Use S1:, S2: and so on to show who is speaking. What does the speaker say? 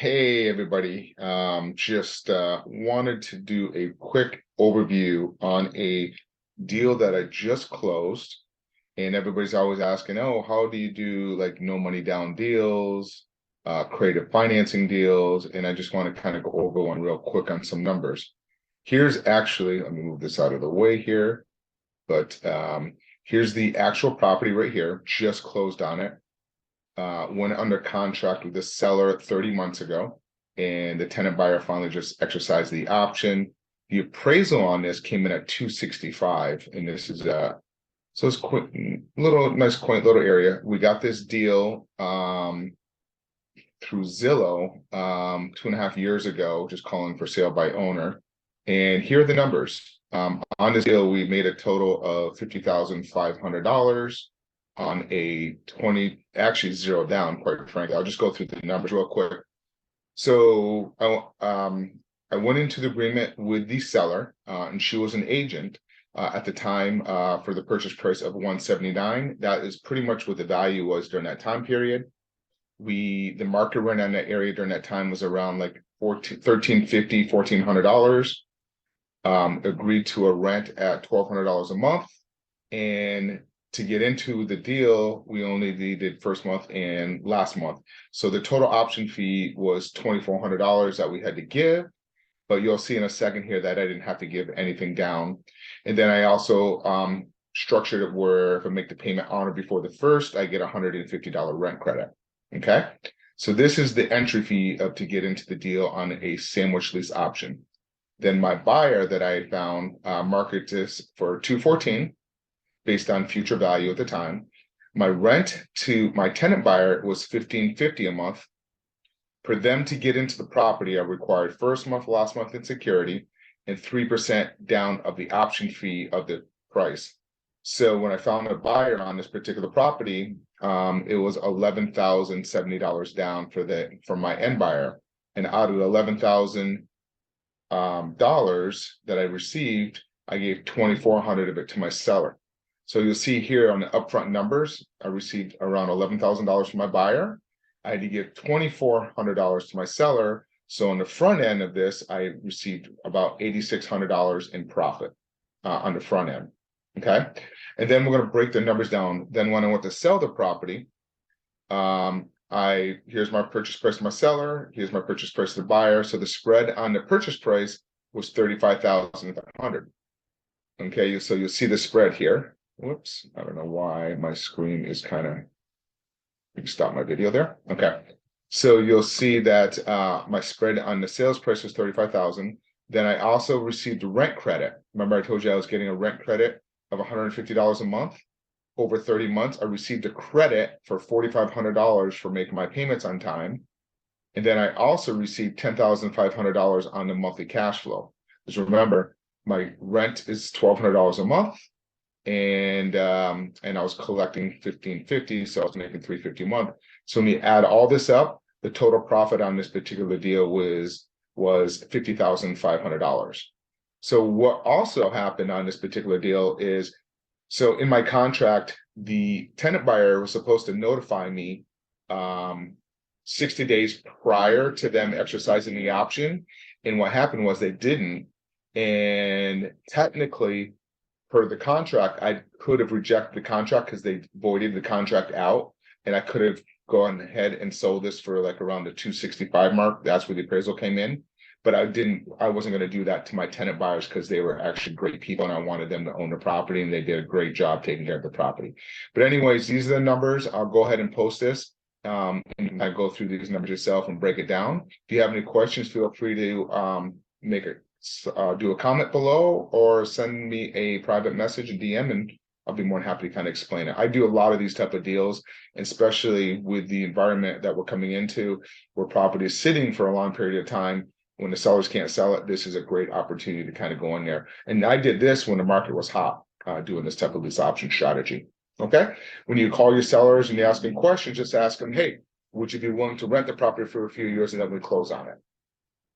S1: Hey everybody, just wanted to do a quick overview on a deal that I just closed. And everybody's always asking, oh, how do you do like no money down deals, creative financing deals? And I just want to kind of go over one real quick on some numbers. Here's actually, let me move this out of the way here, but here's the actual property right here, just closed on it. Went under contract with the seller 30 months ago, and the tenant buyer finally just exercised the option. The appraisal on this came in at 265, and this is so it's quite nice, quaint little area. We got this deal through Zillow 2.5 years ago, just calling for sale by owner. And here are the numbers. On this deal, we made a total of $50,500 on a 20, actually zero down, quite frankly. I'll just go through the numbers real quick. So I went into the agreement with the seller, and she was an agent at the time for the purchase price of $179. That is pretty much what the value was during that time period. The market rent on that area during that time was around like $1,350, $1,400. Agreed to a rent at $1,200 a month, and to get into the deal, we only needed first month and last month. So the total option fee was $2,400 that we had to give, but you'll see in a second here that I didn't have to give anything down. And then I also structured it where if I make the payment on or before the first, I get a $150 rent credit. Okay, so this is the entry fee to get into the deal on a sandwich lease option. Then my buyer that I found marketed this for $214. Based on future value at the time. My rent to my tenant buyer was $1,550 a month. For them to get into the property, I required first month, last month in security, and 3% down of the option fee of the price. So when I found a buyer on this particular property, it was $11,070 down for my end buyer. And out of the $11,000 that I received, I gave $2,400 of it to my seller. So you'll see here on the upfront numbers, I received around $11,000 from my buyer. I had to give $2,400 to my seller. So on the front end of this, I received about $8,600 in profit on the front end. Okay. And then we're going to break the numbers down. Then when I went to sell the property, here's my purchase price to my seller. Here's my purchase price to the buyer. So the spread on the purchase price was $35,500. Okay. So you'll see the spread here. Whoops, I don't know why my screen is kind of, you can stop my video there. Okay, so you'll see that my spread on the sales price was $35,000. Then I also received a rent credit. Remember I told you I was getting a rent credit of $150 a month. Over 30 months, I received a credit for $4,500 for making my payments on time. And then I also received $10,500 on the monthly cash flow. Because remember, my rent is $1,200 a month. And I was collecting $1,550, so I was making $350 a month. So when you add all this up, the total profit on this particular deal was $50,500. So what also happened on this particular deal is, so in my contract, the tenant buyer was supposed to notify me 60 days prior to them exercising the option, and what happened was they didn't. And technically, per the contract, I could have rejected the contract because they voided the contract out, and I could have gone ahead and sold this for like around the 265 mark. That's where the appraisal came in. But I wasn't going to do that to my tenant buyers because they were actually great people and I wanted them to own the property, and they did a great job taking care of the property. But anyways, these are the numbers. I'll go ahead and post this. And I go through these numbers yourself and break it down. If you have any questions, feel free to do a comment below or send me a private message, a DM, and I'll be more than happy to kind of explain it. I do a lot of these type of deals, especially with the environment that we're coming into, where property is sitting for a long period of time. When the sellers can't sell it, this is a great opportunity to kind of go in there. And I did this when the market was hot, doing this type of lease option strategy. Okay. When you call your sellers and you ask them questions, just ask them, hey, would you be willing to rent the property for a few years and then we close on it?